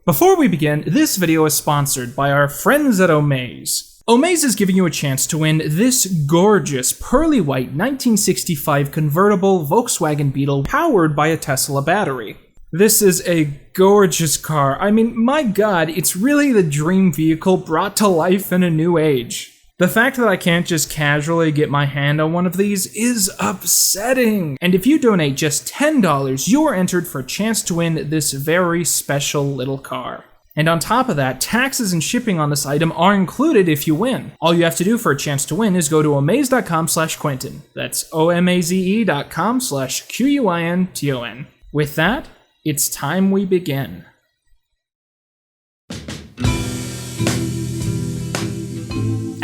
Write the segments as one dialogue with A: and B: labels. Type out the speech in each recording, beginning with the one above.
A: Before we begin, this video is sponsored by our friends at Omaze. Omaze is giving you a chance to win this gorgeous, pearly white 1965 convertible Volkswagen Beetle powered by a Tesla battery. This is a gorgeous car. I mean, my god, it's really the dream vehicle brought to life in a new age. The fact that I can't just casually get my hand on one of these is upsetting. And if you donate just $10, you are entered for a chance to win this very special little car. And on top of that, taxes and shipping on this item are included if you win. All you have to do for a chance to win is go to omaze.com/Quentin. That's OMAZE.com/QUINTON. With that, it's time we begin.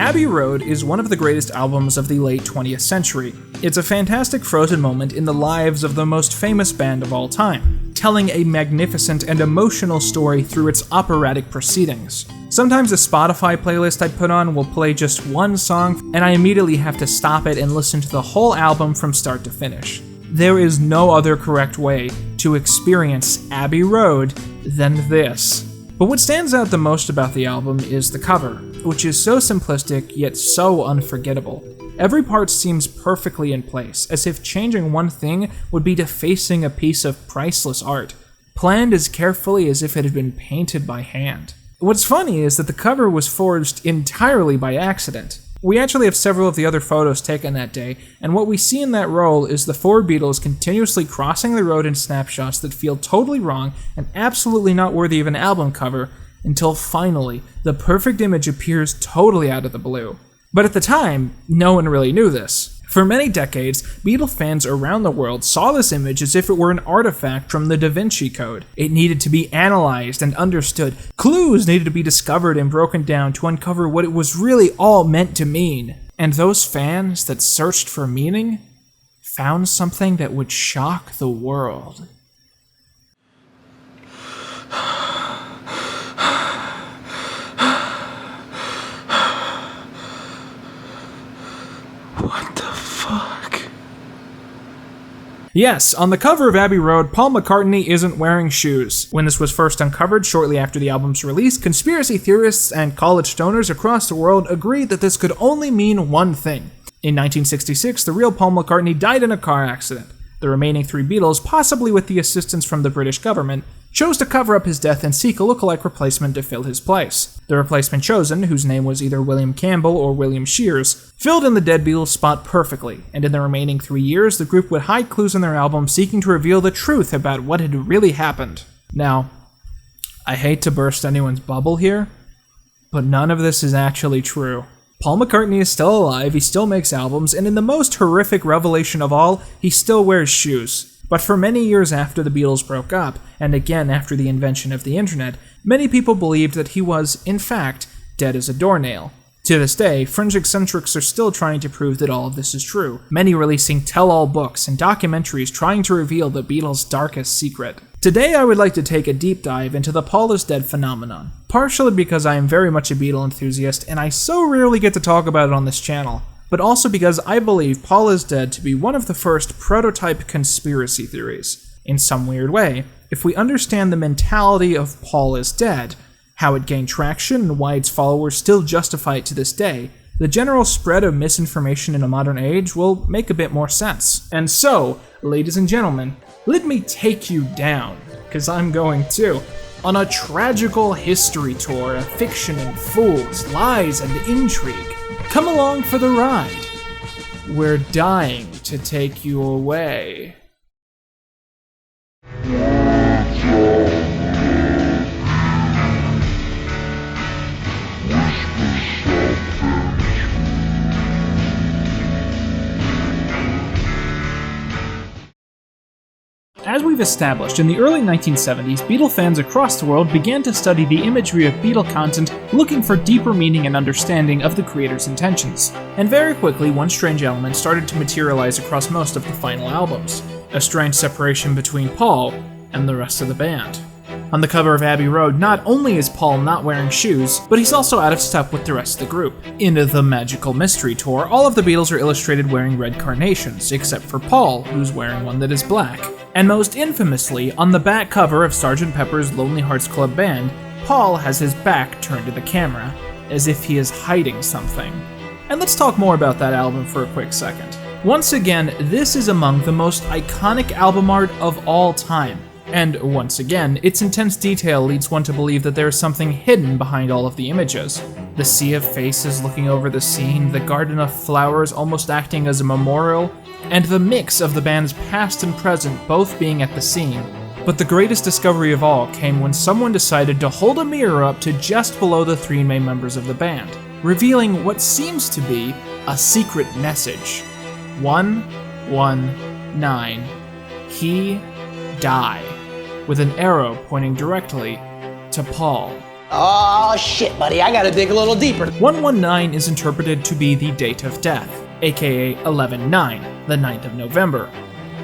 A: Abbey Road is one of the greatest albums of the late 20th century. It's a fantastic frozen moment in the lives of the most famous band of all time, telling a magnificent and emotional story through its operatic proceedings. Sometimes a Spotify playlist I put on will play just one song, and I immediately have to stop it and listen to the whole album from start to finish. There is no other correct way to experience Abbey Road than this. But what stands out the most about the album is the cover, which is so simplistic yet so unforgettable. Every part seems perfectly in place, as if changing one thing would be defacing a piece of priceless art, planned as carefully as if it had been painted by hand. What's funny is that the cover was forged entirely by accident. We actually have several of the other photos taken that day, and what we see in that roll is the four Beatles continuously crossing the road in snapshots that feel totally wrong and absolutely not worthy of an album cover, until finally, the perfect image appears totally out of the blue. But at the time, no one really knew this. For many decades, Beatle fans around the world saw this image as if it were an artifact from the Da Vinci Code. It needed to be analyzed and understood. Clues needed to be discovered and broken down to uncover what it was really all meant to mean. And those fans that searched for meaning found something that would shock the world. What the fuck? Yes, on the cover of Abbey Road, Paul McCartney isn't wearing shoes. When this was first uncovered shortly after the album's release, conspiracy theorists and college stoners across the world agreed that this could only mean one thing. In 1966, the real Paul McCartney died in a car accident. The remaining three Beatles, possibly with the assistance from the British government, chose to cover up his death and seek a lookalike replacement to fill his place. The replacement chosen, whose name was either William Campbell or William Shears, filled in the dead Beatles spot perfectly, and in the remaining 3 years, the group would hide clues in their album seeking to reveal the truth about what had really happened. Now, I hate to burst anyone's bubble here, but none of this is actually true. Paul McCartney is still alive, he still makes albums, and in the most horrific revelation of all, he still wears shoes. But for many years after the Beatles broke up, and again after the invention of the internet, many people believed that he was, in fact, dead as a doornail. To this day, fringe eccentrics are still trying to prove that all of this is true, many releasing tell-all books and documentaries trying to reveal the Beatles' darkest secret. Today I would like to take a deep dive into the Paul is dead phenomenon, partially because I am very much a Beatle enthusiast and I so rarely get to talk about it on this channel, but also because I believe Paul is dead to be one of the first prototype conspiracy theories. In some weird way, if we understand the mentality of Paul is dead, how it gained traction and why its followers still justify it to this day, the general spread of misinformation in a modern age will make a bit more sense. And so, ladies and gentlemen, let me take you down, because I'm going to, on a tragical history tour of fiction and fools, lies and intrigue. Come along for the ride. We're dying to take you away. As we've established, in the early 1970s, Beatle fans across the world began to study the imagery of Beatle content, looking for deeper meaning and understanding of the creator's intentions. And very quickly, one strange element started to materialize across most of the final albums: a strange separation between Paul and the rest of the band. On the cover of Abbey Road, not only is Paul not wearing shoes, but he's also out of step with the rest of the group. In the Magical Mystery Tour, all of the Beatles are illustrated wearing red carnations, except for Paul, who's wearing one that is black. And most infamously, on the back cover of Sgt. Pepper's Lonely Hearts Club Band, Paul has his back turned to the camera, as if he is hiding something. And let's talk more about that album for a quick second. Once again, this is among the most iconic album art of all time. And once again, its intense detail leads one to believe that there is something hidden behind all of the images. The sea of faces looking over the scene, the garden of flowers almost acting as a memorial, and the mix of the band's past and present both being at the scene. But the greatest discovery of all came when someone decided to hold a mirror up to just below the three main members of the band, revealing what seems to be a secret message. 119. He die, with an arrow pointing directly to Paul.
B: Oh shit, buddy, I gotta dig a little deeper.
A: 119 is interpreted to be the date of death, aka 11/9, the 9th of November.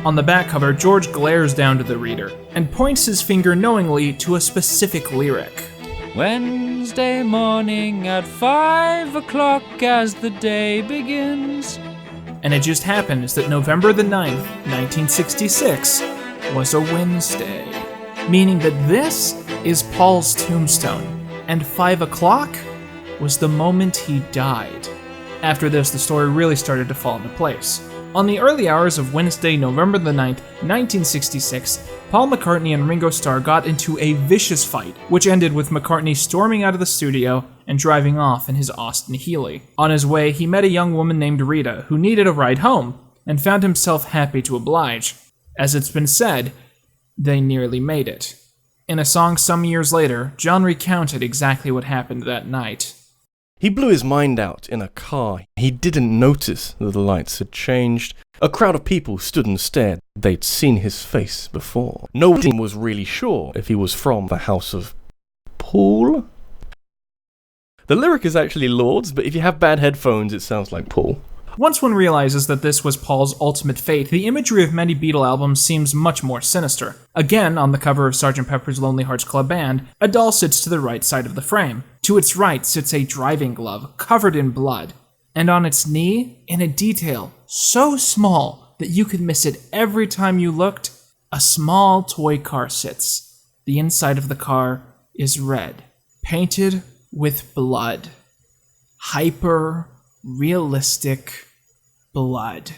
A: On the back cover, George glares down to the reader and points his finger knowingly to a specific lyric.
C: Wednesday morning at 5 o'clock as the day begins.
A: And it just happens that November the 9th, 1966, was a Wednesday, meaning that this is Paul's tombstone, and 5 o'clock was the moment he died. After this, the story really started to fall into place. On the early hours of Wednesday, November the 9th, 1966, Paul McCartney and Ringo Starr got into a vicious fight, which ended with McCartney storming out of the studio and driving off in his Austin Healey. On his way, he met a young woman named Rita, who needed a ride home, and found himself happy to oblige. As it's been said, they nearly made it. In a song some years later, John recounted exactly what happened that night.
D: He blew his mind out in a car. He didn't notice that the lights had changed. A crowd of people stood and stared. They'd seen his face before. Nobody was really sure if he was from the house of Paul. The lyric is actually Lords, but if you have bad headphones, it sounds like Paul.
A: Once one realizes that this was Paul's ultimate fate, the imagery of many Beatle albums seems much more sinister. Again, on the cover of Sgt. Pepper's Lonely Hearts Club Band, a doll sits to the right side of the frame. To its right sits a driving glove covered in blood. And on its knee, in a detail so small that you could miss it every time you looked, a small toy car sits. The inside of the car is red, painted with blood. Hyper-realistic blood.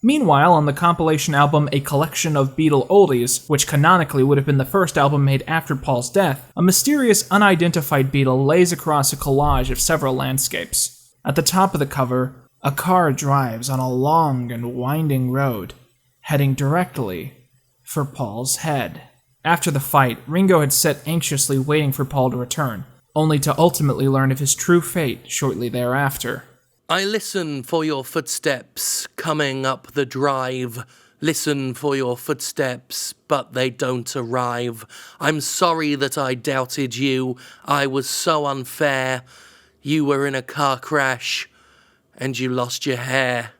A: Meanwhile, on the compilation album A Collection of Beatle Oldies, which canonically would have been the first album made after Paul's death, a mysterious unidentified Beatle lays across a collage of several landscapes. At the top of the cover, a car drives on a long and winding road, heading directly for Paul's head. After the fight, Ringo had sat anxiously waiting for Paul to return, only to ultimately learn of his true fate shortly thereafter.
E: I listen for your footsteps coming up the drive. Listen for your footsteps, but they don't arrive. I'm sorry that I doubted you. I was so unfair. You were in a car crash, and you lost your hair.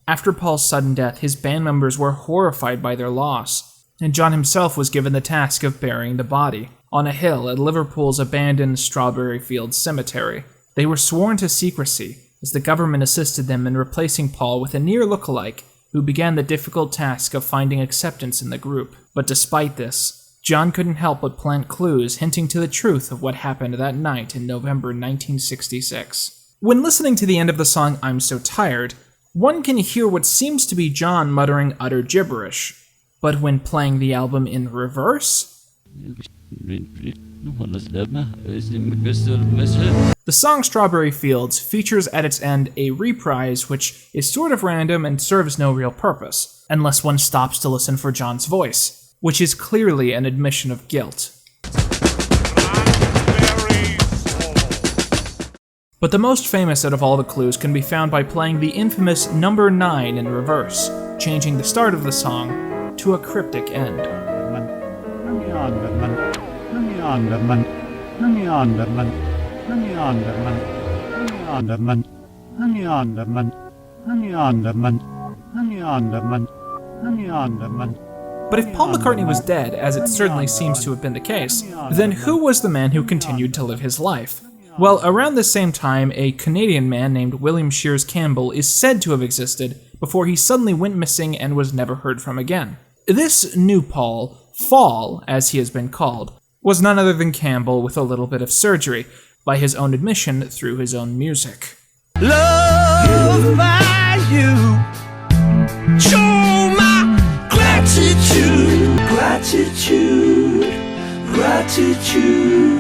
A: After Paul's sudden death, his band members were horrified by their loss, and John himself was given the task of burying the body on a hill at Liverpool's abandoned Strawberry Fields Cemetery. They were sworn to secrecy, as the government assisted them in replacing Paul with a near lookalike who began the difficult task of finding acceptance in the group. But despite this, John couldn't help but plant clues hinting to the truth of what happened that night in November 1966. When listening to the end of the song I'm So Tired, one can hear what seems to be John muttering utter gibberish. But when playing the album in reverse, the song Strawberry Fields features at its end a reprise which is sort of random and serves no real purpose, unless one stops to listen for John's voice, which is clearly an admission of guilt. But the most famous out of all the clues can be found by playing the infamous number 9 in reverse, changing the start of the song to a cryptic end. But if Paul McCartney was dead, as it certainly seems to have been the case, then who was the man who continued to live his life? Well, around the same time, a Canadian man named William Shears Campbell is said to have existed before he suddenly went missing and was never heard from again. This new Paul, Fall as he has been called, was none other than Campbell with a little bit of surgery, by his own admission through his own music.
F: Love by you. Show my gratitude. Gratitude. Gratitude.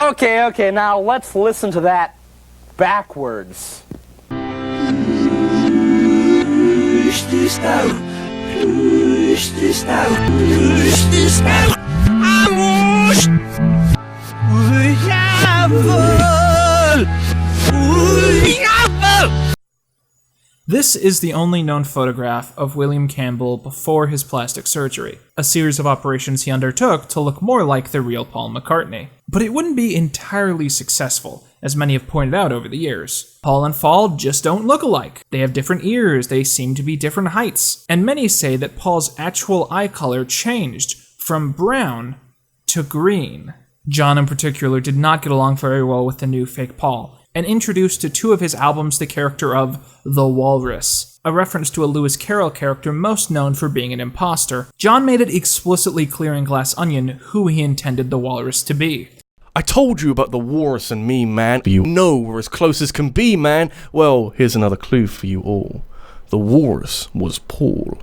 B: Okay, now let's listen to that backwards.
F: Push this out. Push this out. Push this out. I'm washed.
A: This is the only known photograph of William Campbell before his plastic surgery, a series of operations he undertook to look more like the real Paul McCartney. But it wouldn't be entirely successful, as many have pointed out over the years. Paul and Fall just don't look alike. They have different ears, they seem to be different heights, and many say that Paul's actual eye color changed from brown to green. John in particular did not get along very well with the new fake Paul, and introduced to two of his albums the character of the Walrus, a reference to a Lewis Carroll character most known for being an imposter. John made it explicitly clear in Glass Onion who he intended the Walrus to be.
D: I told you about the walrus and me, man. You know we're as close as can be, man. Well, here's another clue for you all. The walrus was Paul.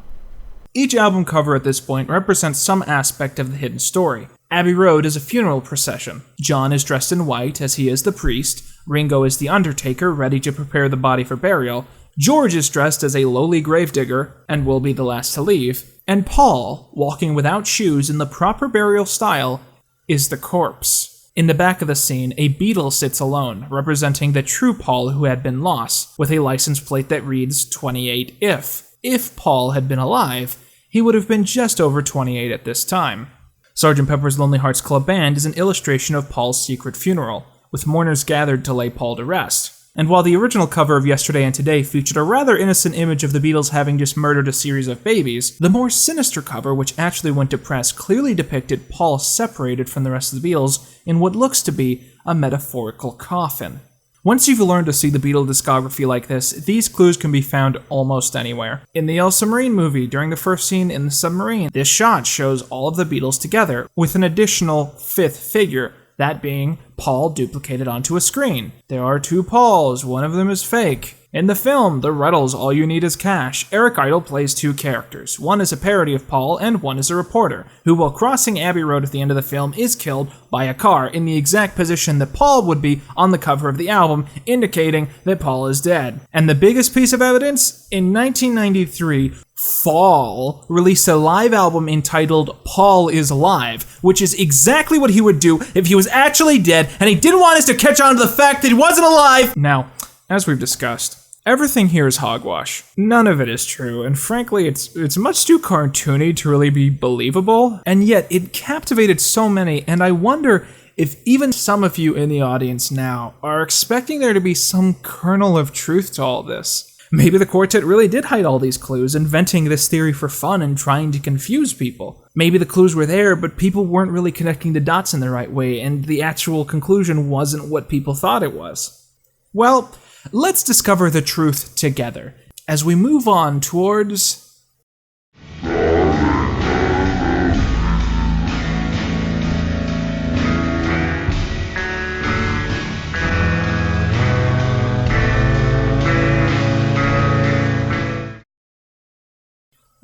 A: Each album cover at this point represents some aspect of the hidden story. Abbey Road is a funeral procession. John is dressed in white as he is the priest. Ringo is the undertaker, ready to prepare the body for burial. George is dressed as a lowly gravedigger, and will be the last to leave. And Paul, walking without shoes in the proper burial style, is the corpse. In the back of the scene, a Beatle sits alone, representing the true Paul who had been lost, with a license plate that reads 28 if. If Paul had been alive, he would have been just over 28 at this time. Sgt. Pepper's Lonely Hearts Club Band is an illustration of Paul's secret funeral, with mourners gathered to lay Paul to rest. And while the original cover of Yesterday and Today featured a rather innocent image of the Beatles having just murdered a series of babies, the more sinister cover, which actually went to press, clearly depicted Paul separated from the rest of the Beatles in what looks to be a metaphorical coffin. Once you've learned to see the Beatle discography like this, these clues can be found almost anywhere. In the El Submarine movie, during the first scene in the submarine, this shot shows all of the Beatles together, with an additional fifth figure, that being Paul duplicated onto a screen. There are two Pauls, one of them is fake. In the film, The Ruddles' All You Need Is Cash, Eric Idle plays two characters. One is a parody of Paul, and one is a reporter, who while crossing Abbey Road at the end of the film is killed by a car in the exact position that Paul would be on the cover of the album, indicating that Paul is dead. And the biggest piece of evidence? In 1993, Fall released a live album entitled Paul is Live, which is exactly what he would do if he was actually dead and he didn't want us to catch on to the fact that he wasn't alive! Now, as we've discussed, everything here is hogwash. None of it is true, and frankly, it's much too cartoony to really be believable, and yet it captivated so many, and I wonder if even some of you in the audience now are expecting there to be some kernel of truth to all this. Maybe the quartet really did hide all these clues, inventing this theory for fun and trying to confuse people. Maybe the clues were there, but people weren't really connecting the dots in the right way, and the actual conclusion wasn't what people thought it was. Well, let's discover the truth together as we move on towards...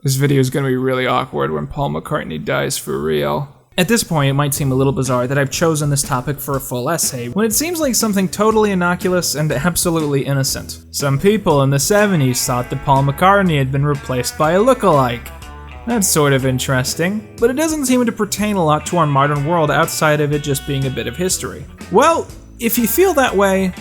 A: This video is going to be really awkward when Paul McCartney dies for real. At this point, it might seem a little bizarre that I've chosen this topic for a full essay, when it seems like something totally innocuous and absolutely innocent. Some people in the 70s thought that Paul McCartney had been replaced by a lookalike. That's sort of interesting, but it doesn't seem to pertain a lot to our modern world outside of it just being a bit of history. Well, if you feel that way,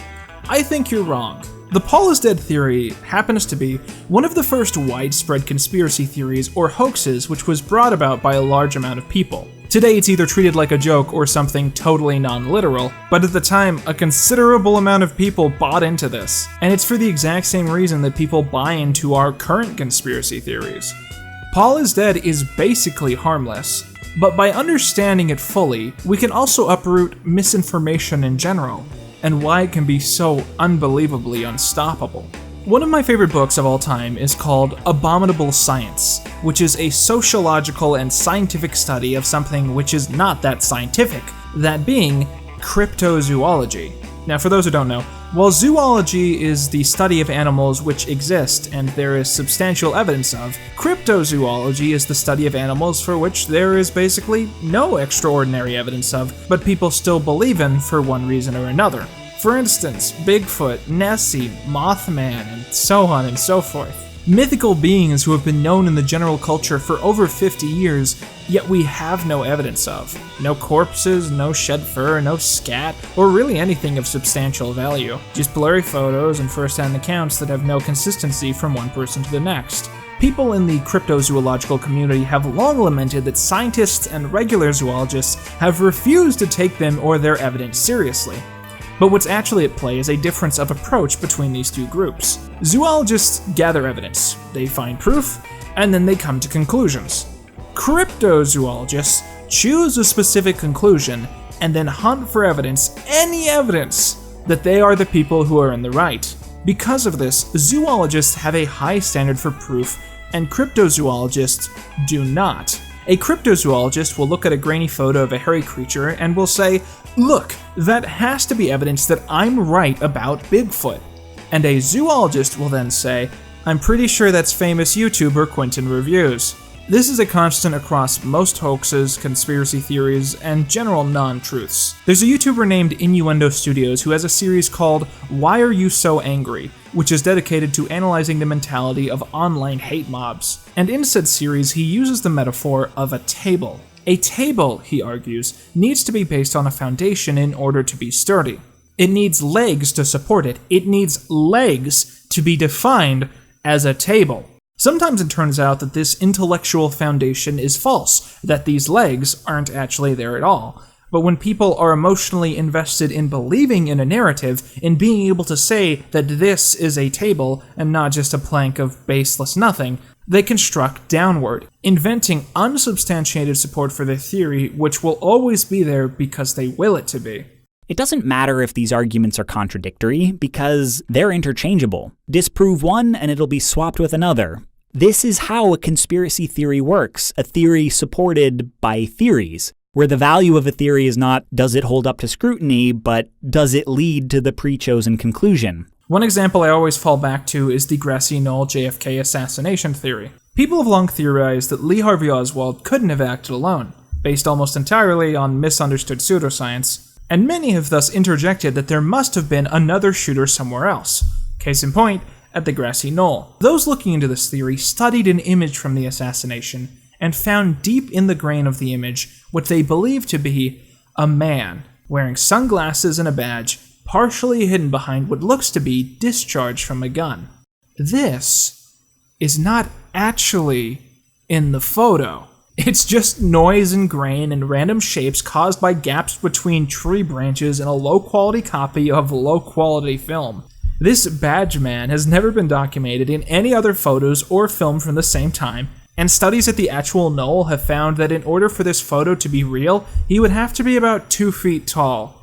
A: I think you're wrong. The Paul is dead theory happens to be one of the first widespread conspiracy theories or hoaxes which was brought about by a large amount of people. Today it's either treated like a joke or something totally non-literal, but at the time a considerable amount of people bought into this. And it's for the exact same reason that people buy into our current conspiracy theories. Paul is dead is basically harmless, but by understanding it fully, we can also uproot misinformation in general, and why it can be so unbelievably unstoppable. One of my favorite books of all time is called Abominable Science, which is a sociological and scientific study of something which is not that scientific, that being cryptozoology. Now, for those who don't know, while zoology is the study of animals which exist and there is substantial evidence of, cryptozoology is the study of animals for which there is basically no extraordinary evidence of, but people still believe in for one reason or another. For instance, Bigfoot, Nessie, Mothman, and so on and so forth. Mythical beings who have been known in the general culture for over 50 years, yet we have no evidence of. No corpses, no shed fur, no scat, or really anything of substantial value. Just blurry photos and first-hand accounts that have no consistency from one person to the next. People in the cryptozoological community have long lamented that scientists and regular zoologists have refused to take them or their evidence seriously. But what's actually at play is a difference of approach between these two groups. Zoologists gather evidence, they find proof, and then they come to conclusions. Cryptozoologists choose a specific conclusion and then hunt for evidence, any evidence, that they are the people who are in the right. Because of this, zoologists have a high standard for proof, and cryptozoologists do not. A cryptozoologist will look at a grainy photo of a hairy creature and will say, "Look, that has to be evidence that I'm right about Bigfoot." And a zoologist will then say, "I'm pretty sure that's famous YouTuber Quentin Reviews." This is a constant across most hoaxes, conspiracy theories, and general non-truths. There's a YouTuber named Innuendo Studios who has a series called Why Are You So Angry?, which is dedicated to analyzing the mentality of online hate mobs. And in said series, he uses the metaphor of a table. A table, he argues, needs to be based on a foundation in order to be sturdy. It needs legs to support it. It needs legs to be defined as a table. Sometimes it turns out that this intellectual foundation is false, that these legs aren't actually there at all. But when people are emotionally invested in believing in a narrative, in being able to say that this is a table and not just a plank of baseless nothing, they construct downward, inventing unsubstantiated support for their theory, which will always be there because they will it to be.
G: It doesn't matter if these arguments are contradictory, because they're interchangeable. Disprove one and it'll be swapped with another. This is how a conspiracy theory works, a theory supported by theories, where the value of a theory is not does it hold up to scrutiny, but does it lead to the pre-chosen conclusion.
A: One example I always fall back to is the grassy knoll JFK assassination theory. People have long theorized that Lee Harvey Oswald couldn't have acted alone, based almost entirely on misunderstood pseudoscience, and many have thus interjected that there must have been another shooter somewhere else. Case in point, at the grassy knoll. Those looking into this theory studied an image from the assassination and found deep in the grain of the image what they believed to be a man wearing sunglasses and a badge, partially hidden behind what looks to be discharge from a gun. This is not actually in the photo. It's just noise and grain and random shapes caused by gaps between tree branches in a low-quality copy of low-quality film. This badge man has never been documented in any other photos or film from the same time, and studies at the actual knoll have found that in order for this photo to be real, he would have to be about 2 feet tall.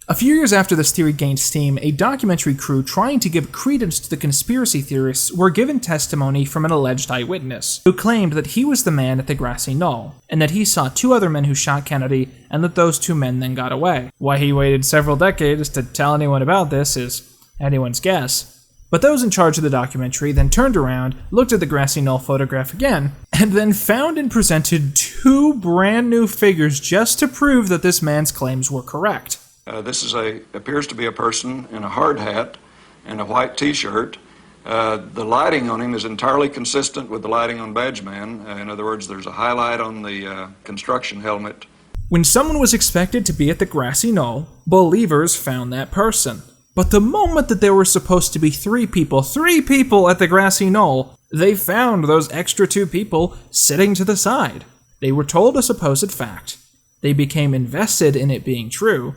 A: A few years after this theory gained steam, a documentary crew trying to give credence to the conspiracy theorists were given testimony from an alleged eyewitness, who claimed that he was the man at the grassy knoll, and that he saw 2 other men who shot Kennedy, and that those 2 men then got away. Why he waited several decades to tell anyone about this is anyone's guess. But those in charge of the documentary then turned around, looked at the grassy knoll photograph again, and then found and presented 2 brand new figures just to prove that this man's claims were correct.
H: This appears to be a person in a hard hat and a white t-shirt. The lighting on him is entirely consistent with the lighting on Badgeman. In other words, there's a highlight on the construction helmet.
A: When someone was expected to be at the grassy knoll, believers found that person. But the moment that there were supposed to be 3 people at the grassy knoll, they found those extra 2 people sitting to the side. They were told a supposed fact. They became invested in it being true,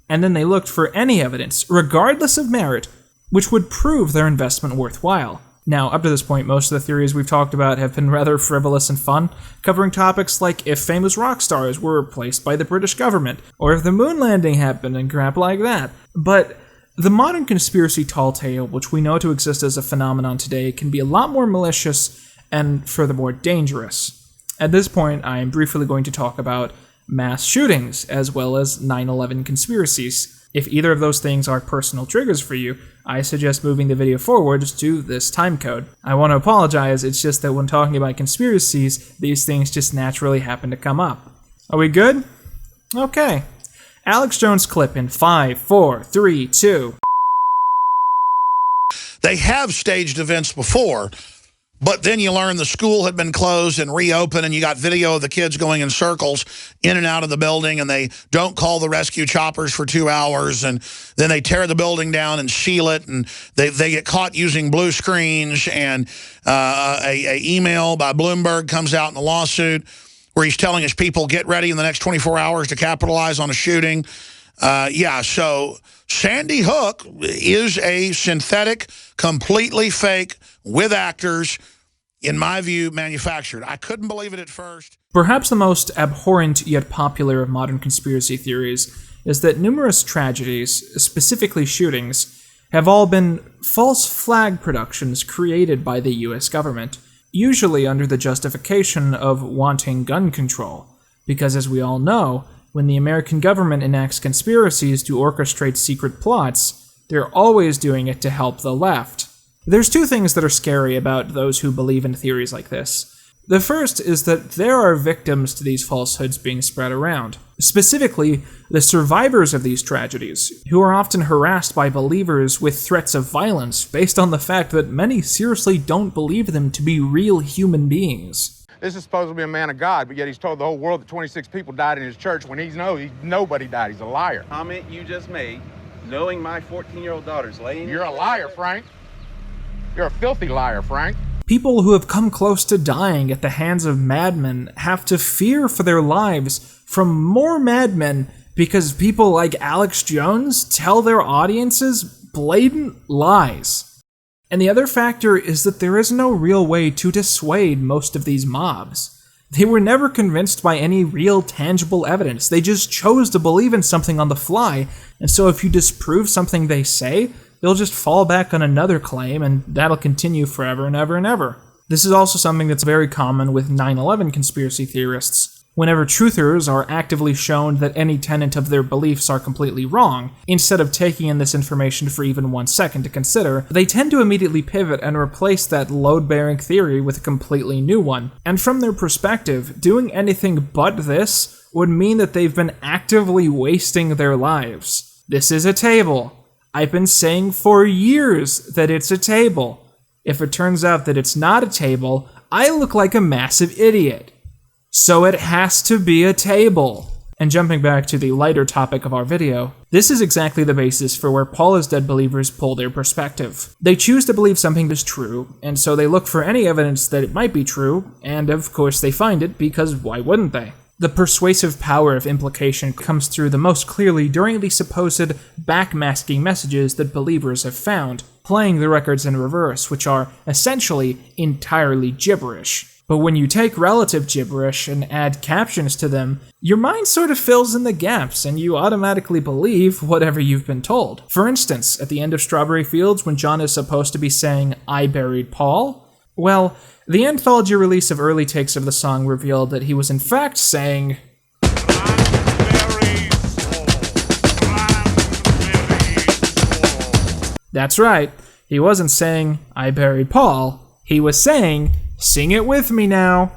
A: and then they looked for any evidence, regardless of merit, which would prove their investment worthwhile. Now, up to this point, most of the theories we've talked about have been rather frivolous and fun, covering topics like if famous rock stars were replaced by the British government, or if the moon landing happened and crap like that. But The modern conspiracy tall tale, which we know to exist as a phenomenon today, can be a lot more malicious and furthermore dangerous. At this point, I am briefly going to talk about mass shootings as well as 9/11 conspiracies. If either of those things are personal triggers for you, I suggest moving the video forward to this time code. I want to apologize, it's just that when talking about conspiracies, these things just naturally happen to come up. Are we good? Okay. Alex Jones clip in 5, 4, 3, 2.
I: They have staged events before, but then you learn the school had been closed and reopened, and you got video of the kids going in circles in and out of the building, and they don't call the rescue choppers for 2 hours, and then they tear the building down and seal it, and they get caught using blue screens, and a email by Bloomberg comes out in a lawsuit where he's telling his people, get ready in the next 24 hours to capitalize on a shooting. So Sandy Hook is a synthetic, completely fake, with actors, in my view, manufactured. I couldn't believe it at first.
A: Perhaps the most abhorrent yet popular of modern conspiracy theories is that numerous tragedies, specifically shootings, have all been false flag productions created by the US government, usually under the justification of wanting gun control. Because as we all know, when the American government enacts conspiracies to orchestrate secret plots, they're always doing it to help the left. There's two things that are scary about those who believe in theories like this. The first is that there are victims to these falsehoods being spread around, specifically the survivors of these tragedies, who are often harassed by believers with threats of violence based on the fact that many seriously don't believe them to be real human beings.
J: This is supposed to be a man of God, but yet he's told the whole world that 26 people died in his church when nobody died. He's a liar.
K: Comment you just made, knowing my 14-year-old daughter's laying...
J: You're a liar, Frank. You're a filthy liar, Frank.
A: People who have come close to dying at the hands of madmen have to fear for their lives from more madmen because people like Alex Jones tell their audiences blatant lies. And the other factor is that there is no real way to dissuade most of these mobs. They were never convinced by any real tangible evidence. They just chose to believe in something on the fly, and so if you disprove something they say, they'll just fall back on another claim, and that'll continue forever and ever and ever. This is also something that's very common with 9/11 conspiracy theorists. Whenever truthers are actively shown that any tenet of their beliefs are completely wrong, instead of taking in this information for even 1 second to consider, they tend to immediately pivot and replace that load-bearing theory with a completely new one. And from their perspective, doing anything but this would mean that they've been actively wasting their lives. This is a table. I've been saying for years that it's a table. If it turns out that it's not a table, I look like a massive idiot. So it has to be a table. And jumping back to the lighter topic of our video, this is exactly the basis for where Paul is Dead believers pull their perspective. They choose to believe something is true, and so they look for any evidence that it might be true, and of course they find it, because why wouldn't they? The persuasive power of implication comes through the most clearly during the supposed backmasking messages that believers have found, playing the records in reverse, which are essentially entirely gibberish. But when you take relative gibberish and add captions to them, your mind sort of fills in the gaps and you automatically believe whatever you've been told. For instance, at the end of Strawberry Fields, when John is supposed to be saying, "I buried Paul," well, the anthology release of early takes of the song revealed that he was in fact saying, That's right, he wasn't saying, "I buried Paul," he was saying, "Sing it with me now."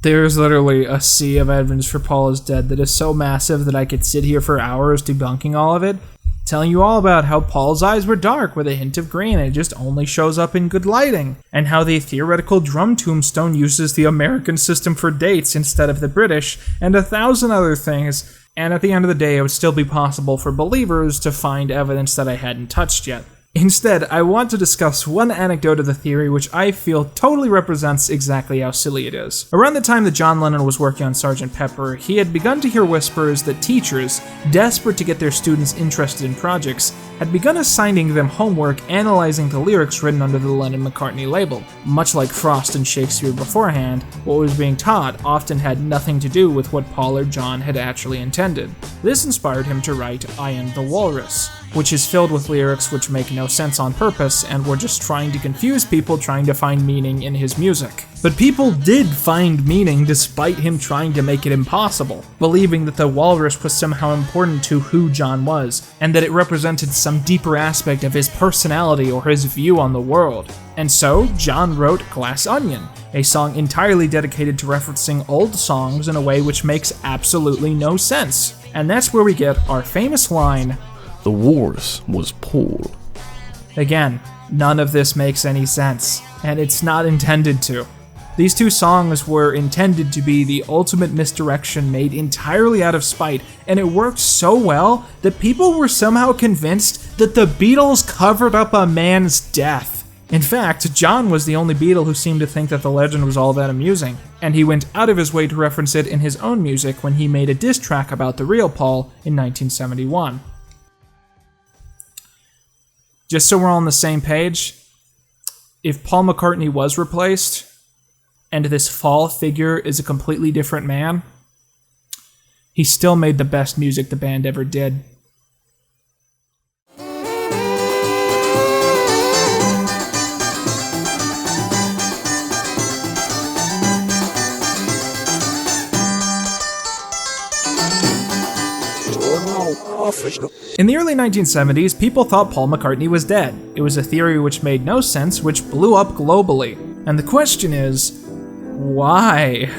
A: There's literally a sea of evidence for Paul is Dead that is so massive that I could sit here for hours debunking all of it, telling you all about how Paul's eyes were dark with a hint of green and it just only shows up in good lighting, and how the theoretical drum tombstone uses the American system for dates instead of the British, and 1,000 other things, and at the end of the day it would still be possible for believers to find evidence that I hadn't touched yet. Instead, I want to discuss one anecdote of the theory which I feel totally represents exactly how silly it is. Around the time that John Lennon was working on Sgt. Pepper, he had begun to hear whispers that teachers, desperate to get their students interested in projects, had begun assigning them homework analyzing the lyrics written under the Lennon-McCartney label. Much like Frost and Shakespeare beforehand, what was being taught often had nothing to do with what Paul or John had actually intended. This inspired him to write I Am the Walrus, which is filled with lyrics which make no sense on purpose and were just trying to confuse people trying to find meaning in his music. But people did find meaning despite him trying to make it impossible, believing that the walrus was somehow important to who John was, and that it represented some deeper aspect of his personality or his view on the world. And so, John wrote Glass Onion, a song entirely dedicated to referencing old songs in a way which makes absolutely no sense. And that's where we get our famous line,
D: "The walrus was Paul."
A: Again, none of this makes any sense, and it's not intended to. These two songs were intended to be the ultimate misdirection made entirely out of spite, and it worked so well that people were somehow convinced that the Beatles covered up a man's death. In fact, John was the only Beatle who seemed to think that the legend was all that amusing, and he went out of his way to reference it in his own music when he made a diss track about the real Paul in 1971. Just so we're all on the same page, if Paul McCartney was replaced, and this fall figure is a completely different man, he still made the best music the band ever did. In the early 1970s, people thought Paul McCartney was dead. It was a theory which made no sense, which blew up globally. And the question is, why?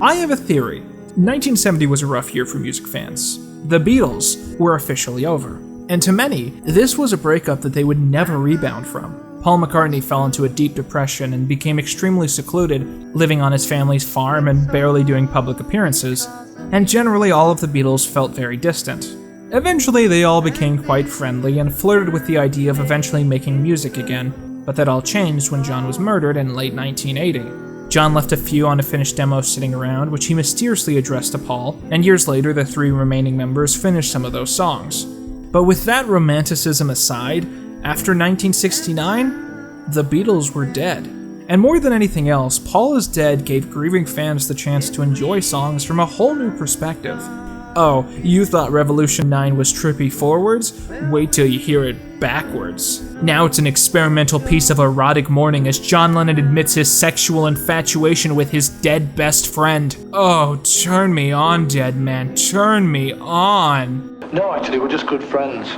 A: I have a theory. 1970 was a rough year for music fans. The Beatles were officially over. And to many, this was a breakup that they would never rebound from. Paul McCartney fell into a deep depression and became extremely secluded, living on his family's farm and barely doing public appearances. And generally all of the Beatles felt very distant. Eventually, they all became quite friendly and flirted with the idea of eventually making music again, but that all changed when John was murdered in late 1980. John left a few unfinished demos sitting around, which he mysteriously addressed to Paul, and years later the three remaining members finished some of those songs. But with that romanticism aside, after 1969, the Beatles were dead. And more than anything else, Paul is Dead gave grieving fans the chance to enjoy songs from a whole new perspective. Oh, you thought Revolution 9 was trippy forwards? Wait till you hear it backwards. Now it's an experimental piece of erotic mourning as John Lennon admits his sexual infatuation with his dead best friend. Oh, turn me on, dead man, turn me on.
B: No, actually, we're just good friends.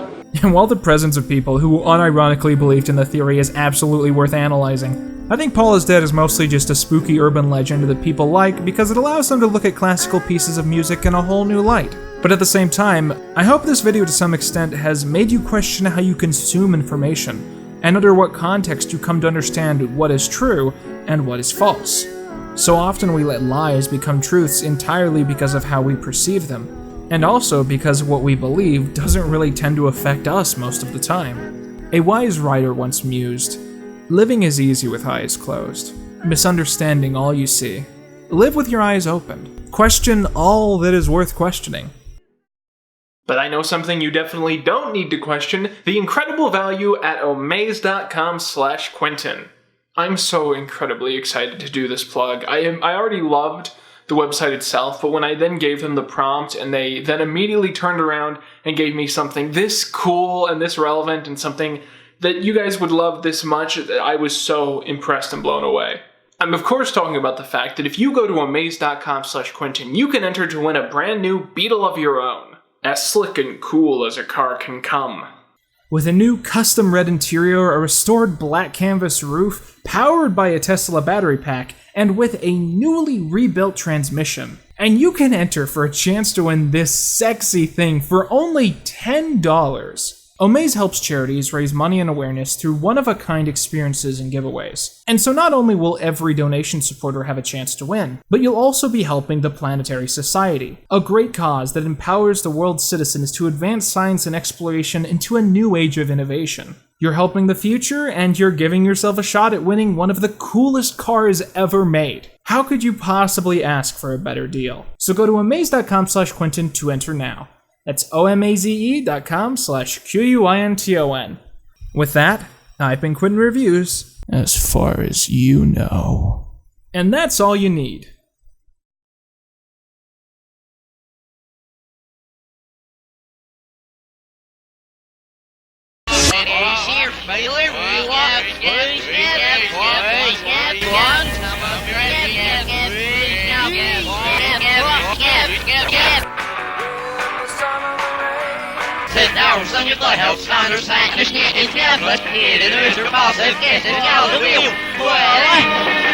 A: And while the presence of people who unironically believed in the theory is absolutely worth analyzing, I think Paul is Dead is mostly just a spooky urban legend that people like because it allows them to look at classical pieces of music in a whole new light. But at the same time, I hope this video to some extent has made you question how you consume information, and under what context you come to understand what is true and what is false. So often we let lies become truths entirely because of how we perceive them, and also because what we believe doesn't really tend to affect us most of the time. A wise writer once mused, "Living is easy with eyes closed, misunderstanding all you see. Live with your eyes open. Question all that is worth questioning." But I know something you definitely don't need to question, the incredible value at omaze.com/Quentin. I'm so incredibly excited to do this plug. I already loved the website itself, but when I then gave them the prompt and they then immediately turned around and gave me something this cool and this relevant and something that you guys would love this much, I was so impressed and blown away. I'm of course talking about the fact that if you go to omaze.com/Quentin, you can enter to win a brand new Beatle of your own. As slick and cool as a car can come. With a new custom red interior, a restored black canvas roof, powered by a Tesla battery pack, and with a newly rebuilt transmission. And you can enter for a chance to win this sexy thing for only $10. Omaze helps charities raise money and awareness through one-of-a-kind experiences and giveaways. And so not only will every donation supporter have a chance to win, but you'll also be helping the Planetary Society, a great cause that empowers the world's citizens to advance science and exploration into a new age of innovation. You're helping the future, and you're giving yourself a shot at winning one of the coolest cars ever made. How could you possibly ask for a better deal? So go to amaze.com/Quinton to enter now. That's omaze.com/QUINTON. With that, I've been Quinton Reviews, as far as you know. And that's all you need.
F: Sit down, son, you thought help stand or sang. It's not, let's get it, there's your boss, it's getting out of the wheel. Well,